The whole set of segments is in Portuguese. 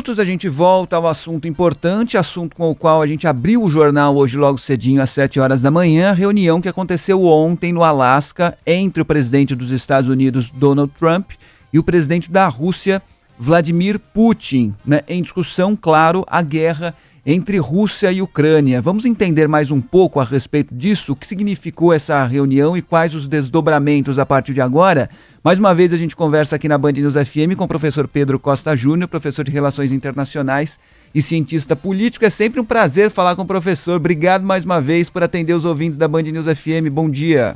minutos a gente volta ao assunto importante, assunto com o qual a gente abriu o jornal hoje logo cedinho às 7 horas da manhã, reunião que aconteceu ontem no Alasca entre o presidente dos Estados Unidos, Donald Trump, e o presidente da Rússia, Vladimir Putin, né? Em discussão, claro, a guerra entre Rússia e Ucrânia. Vamos entender mais um pouco a respeito disso, o que significou essa reunião e quais os desdobramentos a partir de agora. Mais uma vez a gente conversa aqui na Band News FM com o professor Pedro Costa Júnior, professor de Relações Internacionais e cientista político. É sempre um prazer falar com o professor. Obrigado mais uma vez por atender os ouvintes da Band News FM. Bom dia.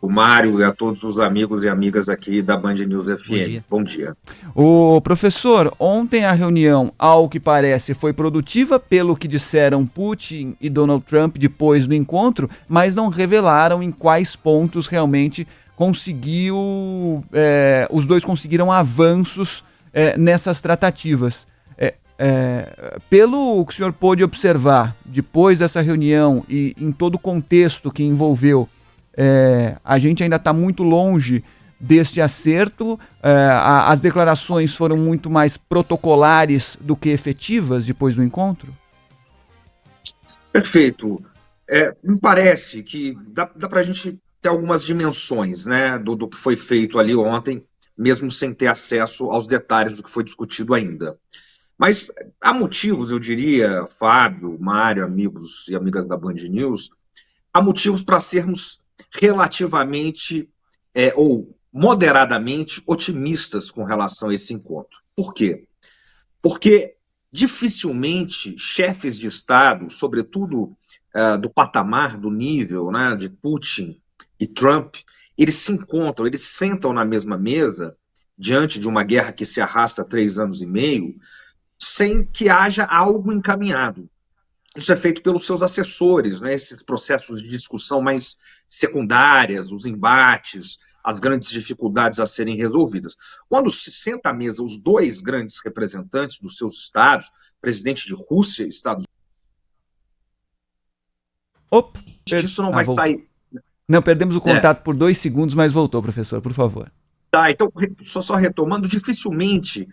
O Mário e a todos os amigos e amigas aqui da Band News FM. Bom dia. O professor, ontem a reunião, ao que parece, foi produtiva, pelo que disseram Putin e Donald Trump depois do encontro, mas não revelaram em quais pontos realmente os dois conseguiram avanços nessas tratativas. Pelo que o senhor pôde observar depois dessa reunião e em todo o contexto que envolveu, a gente ainda está muito longe deste acerto. As declarações foram muito mais protocolares do que efetivas depois do encontro? Perfeito. Me parece que dá para a gente ter algumas dimensões, né, do que foi feito ali ontem, mesmo sem ter acesso aos detalhes do que foi discutido ainda. Mas há motivos, eu diria, Fábio, Mário, amigos e amigas da Band News, há motivos para sermos relativamente ou moderadamente otimistas com relação a esse encontro. Por quê? Porque dificilmente chefes de Estado, sobretudo do patamar, do nível, né, de Putin e Trump, eles se encontram, eles sentam na mesma mesa, diante de uma guerra que se arrasta há 3 anos e meio, sem que haja algo encaminhado. Isso é feito pelos seus assessores, né? Esses processos de discussão mais secundárias, os embates, as grandes dificuldades a serem resolvidas. Quando se senta à mesa os dois grandes representantes dos seus estados, presidente de Rússia e Estados Unidos, isso não vai sair. Não, perdemos o contato por 2 segundos, mas voltou, professor, por favor. Tá, então, só retomando, dificilmente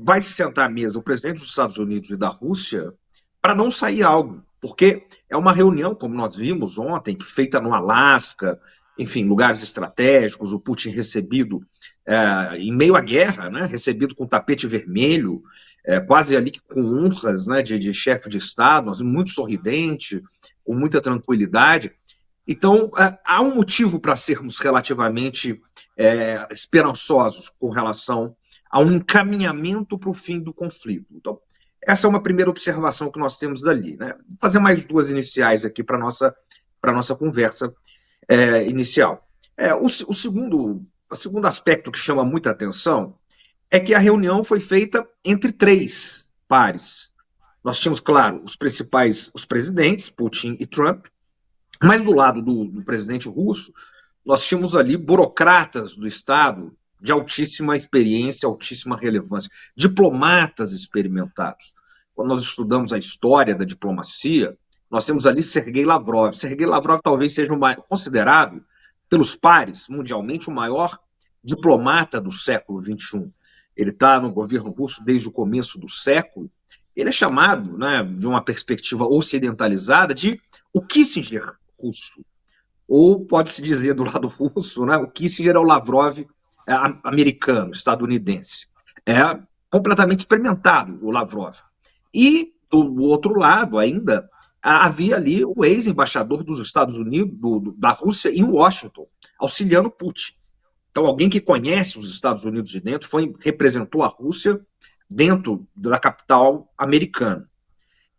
vai se sentar à mesa o presidente dos Estados Unidos e da Rússia para não sair algo, porque é uma reunião, como nós vimos ontem, feita no Alasca, enfim, lugares estratégicos, o Putin recebido em meio à guerra, né, recebido com tapete vermelho, quase ali com honras, né, de chefe de Estado, muito sorridente, com muita tranquilidade. Então, há um motivo para sermos relativamente esperançosos com relação a um encaminhamento para o fim do conflito. Então, essa é uma primeira observação que nós temos dali, né? Vou fazer mais 2 iniciais aqui para a nossa conversa inicial. O segundo aspecto que chama muita atenção é que a reunião foi feita entre 3 pares. Nós tínhamos, claro, os presidentes, Putin e Trump, mas do lado do presidente russo, nós tínhamos ali burocratas do Estado de altíssima experiência, altíssima relevância, diplomatas experimentados. Quando nós estudamos a história da diplomacia, nós temos ali Sergei Lavrov. Sergei Lavrov talvez seja considerado, pelos pares, mundialmente, o maior diplomata do século XXI. Ele está no governo russo desde o começo do século. Ele é chamado, né, de uma perspectiva ocidentalizada, de o Kissinger russo. Ou pode-se dizer do lado russo, né, o Kissinger é o Lavrov americano, estadunidense. É completamente experimentado o Lavrov. E, do outro lado, ainda, havia ali o ex-embaixador dos Estados Unidos, da Rússia, em Washington, auxiliando Putin. Então, alguém que conhece os Estados Unidos de dentro, representou a Rússia dentro da capital americana.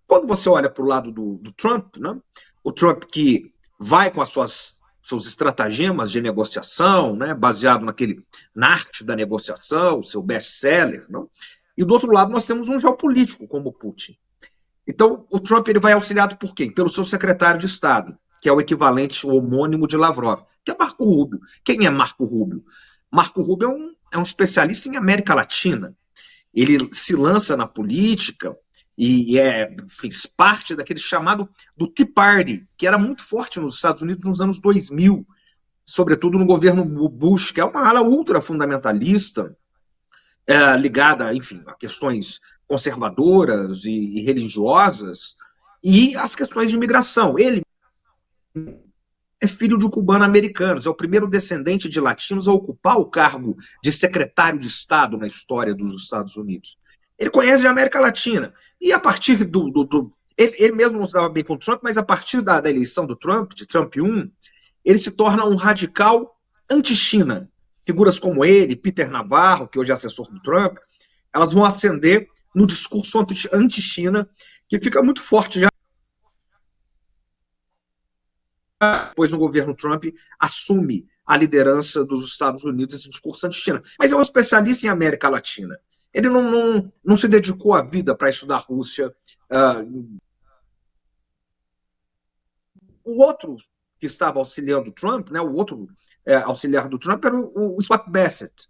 Quando você olha para o lado do Trump, né, o Trump que vai com seus estratagemas de negociação, né, baseado na arte da negociação, o seu best-seller, não? E do outro lado nós temos um geopolítico como o Putin. Então o Trump ele vai auxiliado por quem? Pelo seu secretário de Estado, que é o equivalente, o homônimo de Lavrov, que é Marco Rubio. Quem é Marco Rubio? Marco Rubio é um especialista em América Latina. Ele se lança na política e fez parte daquele chamado do Tea Party, que era muito forte nos Estados Unidos nos anos 2000, sobretudo no governo Bush, que é uma ala ultra fundamentalista, ligada, enfim, a questões conservadoras e religiosas, e as questões de imigração. Ele é filho de cubano-americanos, é o primeiro descendente de latinos a ocupar o cargo de secretário de Estado na história dos Estados Unidos. Ele conhece a América Latina. E a partir ele mesmo não se dava bem com o Trump, mas a partir da eleição do Trump, de Trump 1, ele se torna um radical anti-China. Figuras como ele, Peter Navarro, que hoje é assessor do Trump, elas vão ascender no discurso anti-China, que fica muito forte já depois no governo Trump assume a liderança dos Estados Unidos esse discurso anti-China. Mas é um especialista em América Latina. Ele não se dedicou a vida para estudar a Rússia. O outro que estava auxiliando o Trump, né, o outro auxiliar do Trump era o Scott Bassett.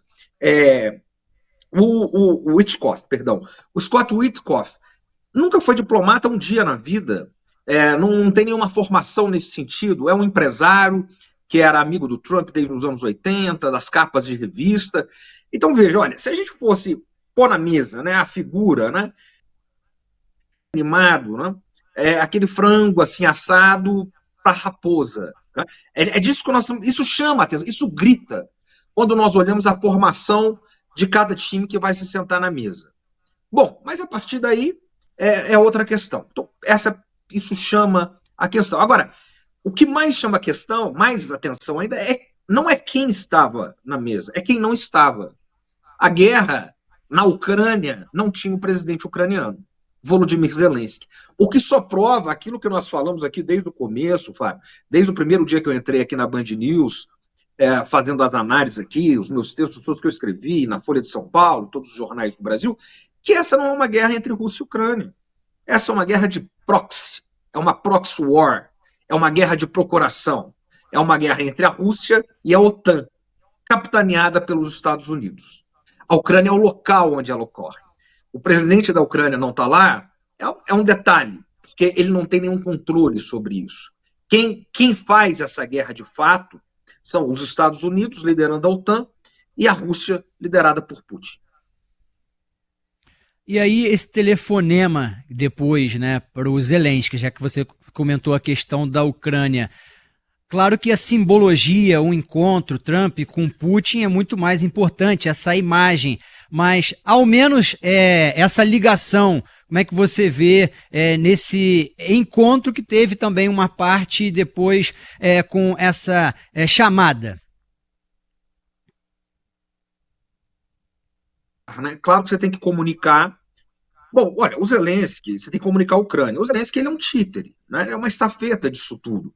O Witkoff, perdão. O Scott Witkoff nunca foi diplomata um dia na vida, não tem nenhuma formação nesse sentido, é um empresário que era amigo do Trump desde os anos 80, das capas de revista. Então, veja, olha, se a gente fosse pôr na mesa, né, a figura, né, animado, né, aquele frango assim assado para raposa. Né, disso que isso chama a atenção, isso grita quando nós olhamos a formação de cada time que vai se sentar na mesa. Bom, mas a partir daí é outra questão. Então, isso chama a questão. Agora, o que mais chama a questão, mais atenção ainda, não é quem estava na mesa, é quem não estava. A guerra na Ucrânia não tinha o presidente ucraniano, Volodymyr Zelensky. O que só prova aquilo que nós falamos aqui desde o começo, Fábio, desde o primeiro dia que eu entrei aqui na Band News, fazendo as análises aqui, os meus textos todos que eu escrevi na Folha de São Paulo, todos os jornais do Brasil, que essa não é uma guerra entre Rússia e Ucrânia. Essa é uma guerra de proxy, é uma proxy war, é uma guerra de procuração, é uma guerra entre a Rússia e a OTAN, capitaneada pelos Estados Unidos. A Ucrânia é o local onde ela ocorre. O presidente da Ucrânia não está lá, é um detalhe, porque ele não tem nenhum controle sobre isso. Quem faz essa guerra de fato são os Estados Unidos, liderando a OTAN, e a Rússia, liderada por Putin. E aí esse telefonema depois, né, para o Zelensky, já que você comentou a questão da Ucrânia, claro que a simbologia, o encontro Trump com Putin é muito mais importante, essa imagem, mas ao menos essa ligação, como é que você vê nesse encontro que teve também uma parte depois com essa chamada? Claro que você tem que comunicar. Bom, olha, o Zelensky, você tem que comunicar a Ucrânia. O Zelensky ele é um títere, né? Ele é uma estafeta disso tudo.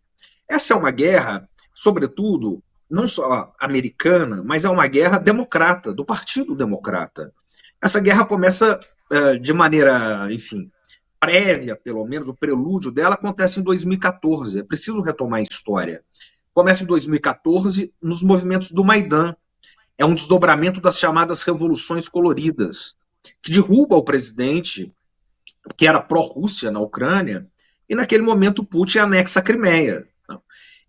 Essa é uma guerra, sobretudo, não só americana, mas é uma guerra democrata, do Partido Democrata. Essa guerra começa de maneira, enfim, prévia, pelo menos, o prelúdio dela acontece em 2014. É preciso retomar a história. Começa em 2014 nos movimentos do Maidan. É um desdobramento das chamadas revoluções coloridas, que derruba o presidente, que era pró-Rússia na Ucrânia, e naquele momento Putin anexa a Crimeia.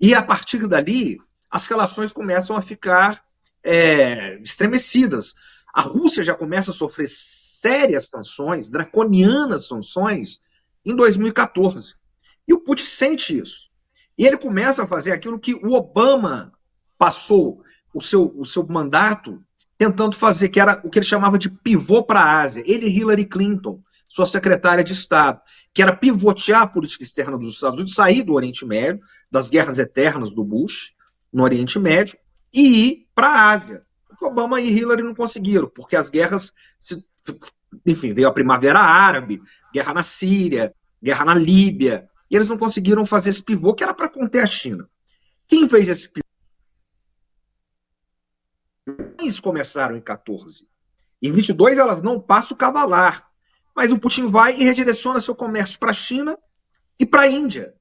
E a partir dali, as relações começam a ficar estremecidas. A Rússia já começa a sofrer sérias sanções, draconianas sanções, em 2014. E o Putin sente isso. E ele começa a fazer aquilo que o Obama passou o seu mandato tentando fazer, que era o que ele chamava de pivô para a Ásia. Ele e Hillary Clinton, sua secretária de Estado, que era pivotear a política externa dos Estados Unidos, sair do Oriente Médio, das guerras eternas do Bush no Oriente Médio, e ir para a Ásia. O Obama e Hillary não conseguiram, porque as guerras, enfim, veio a Primavera Árabe, guerra na Síria, guerra na Líbia, e eles não conseguiram fazer esse pivô, que era para conter a China. Quem fez esse pivô? Começaram em 14. Em 22 elas não passam o cavalar, mas o Putin vai e redireciona seu comércio para a China e para a Índia.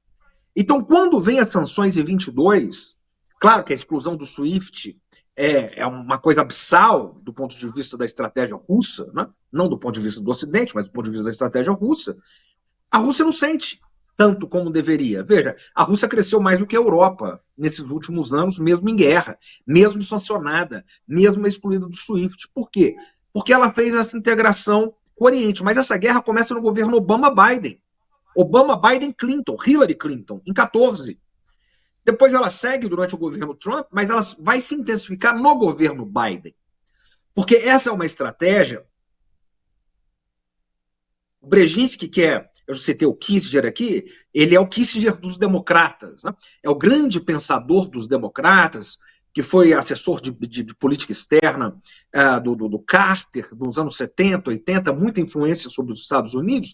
Então, quando vem as sanções em 22, claro que a exclusão do SWIFT é uma coisa abissal do ponto de vista da estratégia russa, né? Não do ponto de vista do Ocidente, mas do ponto de vista da estratégia russa, a Rússia não sente tanto como deveria. Veja, a Rússia cresceu mais do que a Europa nesses últimos anos, mesmo em guerra, mesmo sancionada, mesmo excluída do SWIFT. Por quê? porque ela fez essa integração com o Oriente. Mas essa guerra começa no governo Obama-Biden. Obama-Biden-Clinton, Hillary Clinton, em 14. Depois ela segue durante o governo Trump, mas ela vai se intensificar no governo Biden. Porque essa é uma estratégia. O Brzezinski, que é, eu citei o Kissinger aqui, ele é o Kissinger dos democratas, né? É o grande pensador dos democratas, que foi assessor de política externa do Carter, nos anos 70, 80, muita influência sobre os Estados Unidos,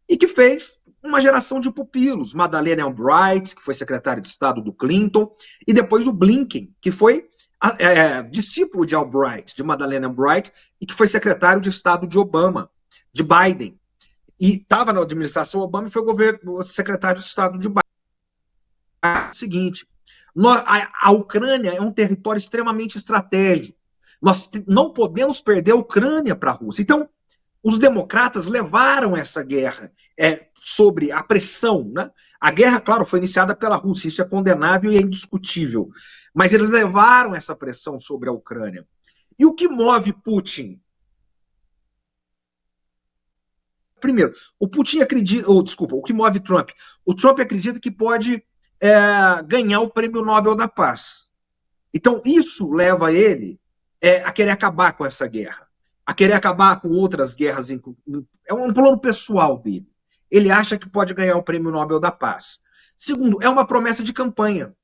e que fez uma geração de pupilos. Madeleine Albright, que foi secretário de Estado do Clinton, e depois o Blinken, que foi discípulo de Albright, de Madeleine Albright, e que foi secretário de Estado de Obama, de Biden. E estava na administração Obama e foi o secretário de Estado de Biden. É o seguinte, a Ucrânia é um território extremamente estratégico. Nós não podemos perder a Ucrânia para a Rússia. Então, os democratas levaram essa guerra sobre a pressão, né? A guerra, claro, foi iniciada pela Rússia, isso é condenável e é indiscutível. Mas eles levaram essa pressão sobre a Ucrânia. E o que move Putin? Primeiro, o Putin acredita, o que move Trump? O Trump acredita que pode ganhar o Prêmio Nobel da Paz. Então, isso leva ele a querer acabar com essa guerra, a querer acabar com outras guerras. É um plano pessoal dele. Ele acha que pode ganhar o Prêmio Nobel da Paz. Segundo, é uma promessa de campanha.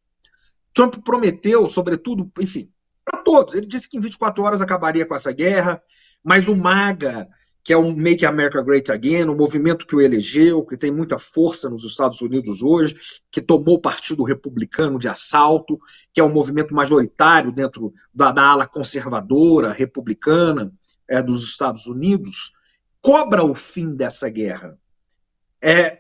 Trump prometeu, sobretudo, enfim, para todos. Ele disse que em 24 horas acabaria com essa guerra, mas o MAGA, que é o Make America Great Again, o movimento que o elegeu, que tem muita força nos Estados Unidos hoje, que tomou o Partido Republicano de assalto, que é um movimento majoritário dentro da ala conservadora, republicana dos Estados Unidos, cobra o fim dessa guerra.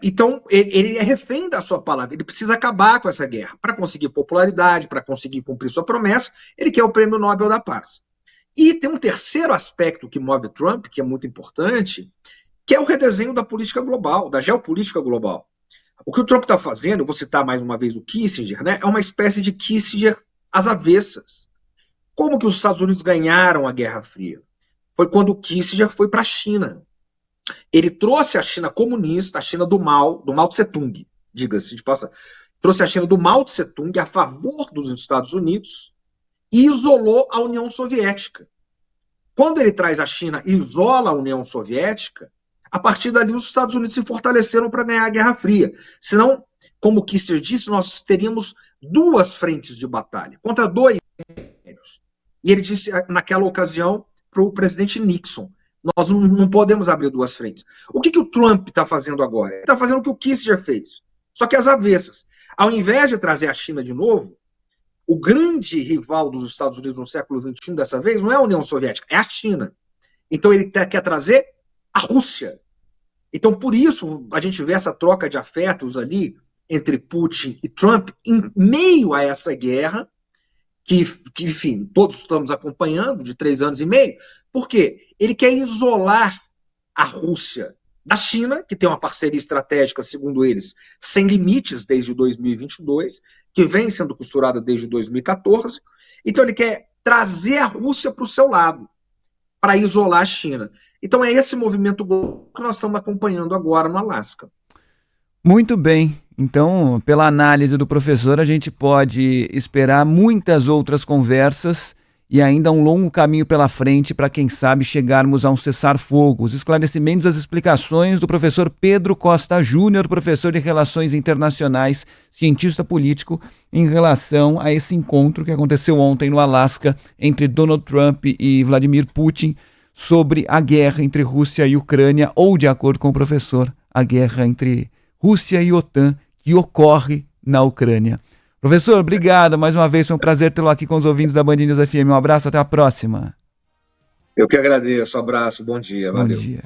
Então, ele é refém da sua palavra, ele precisa acabar com essa guerra. Para conseguir popularidade, para conseguir cumprir sua promessa, ele quer o Prêmio Nobel da Paz. E tem um terceiro aspecto que move Trump, que é muito importante, que é o redesenho da política global, da geopolítica global. O que o Trump está fazendo, eu vou citar mais uma vez o Kissinger, né, é uma espécie de Kissinger às avessas. Como que os Estados Unidos ganharam a Guerra Fria? Foi quando o Kissinger foi para a China. Ele trouxe a China comunista, a China do Mao Tse-tung, diga-se de passagem. Trouxe a China do Mao Tse-tung a favor dos Estados Unidos e isolou a União Soviética. Quando ele traz a China e isola a União Soviética, a partir dali os Estados Unidos se fortaleceram para ganhar a Guerra Fria. Senão, como Kissinger disse, nós teríamos duas frentes de batalha, contra dois impérios. E ele disse naquela ocasião para o presidente Nixon, nós não podemos abrir duas frentes. O que o Trump está fazendo agora? Ele está fazendo o que o Kissinger fez, só que às avessas. Ao invés de trazer a China de novo, o grande rival dos Estados Unidos no século XXI, dessa vez, não é a União Soviética, é a China. Então ele quer trazer a Rússia. Então, por isso, a gente vê essa troca de afetos ali entre Putin e Trump em meio a essa guerra, que enfim, todos estamos acompanhando, de 3 anos e meio. Por quê? Ele quer isolar a Rússia da China, que tem uma parceria estratégica, segundo eles, sem limites desde 2022, que vem sendo costurada desde 2014. Então ele quer trazer a Rússia para o seu lado, para isolar a China. Então é esse movimento global que nós estamos acompanhando agora no Alasca. Muito bem. Então, pela análise do professor, a gente pode esperar muitas outras conversas e ainda um longo caminho pela frente para, quem sabe, chegarmos a um cessar-fogo. Os esclarecimentos, as explicações do professor Pedro Costa Júnior, professor de Relações Internacionais, cientista político, em relação a esse encontro que aconteceu ontem no Alasca entre Donald Trump e Vladimir Putin sobre a guerra entre Rússia e Ucrânia, ou, de acordo com o professor, a guerra entre Rússia e OTAN que ocorre na Ucrânia. Professor, obrigado mais uma vez, foi um prazer tê-lo aqui com os ouvintes da Band News FM. Um abraço, até a próxima. Eu que agradeço, abraço, bom dia, valeu. Bom dia.